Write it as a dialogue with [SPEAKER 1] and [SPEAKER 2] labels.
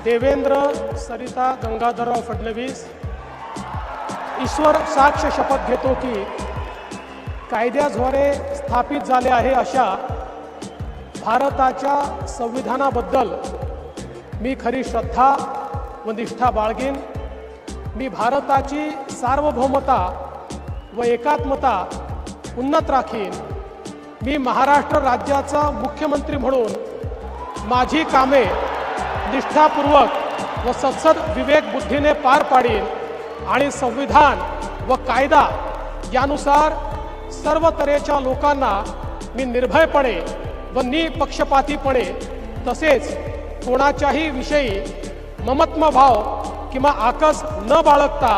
[SPEAKER 1] देवेंद्र सरिता गंगाधरराव फडणवीस ईश्वर साक्ष शपथ घेतो की कायद्याद्वारे स्थापित झाले आहे अशा भारताच्या संविधानाबद्दल मी खरी श्रद्धा व निष्ठा बाळगीन। मी भारताची सार्वभौमता व एकात्मता उन्नत राखीन। मी महाराष्ट्र राज्याचा मुख्यमंत्री म्हणून माझी कामे निष्ठापूर्वक व सत्सद विवेक बुद्धीने पार पाडीन आणि संविधान व कायदा यानुसार सर्व तऱ्हेच्या लोकांना मी निर्भयपणे व निपक्षपातीपणे तसेच कोणाच्याही विषयी ममत्वभाव किंवा आकस न बाळगता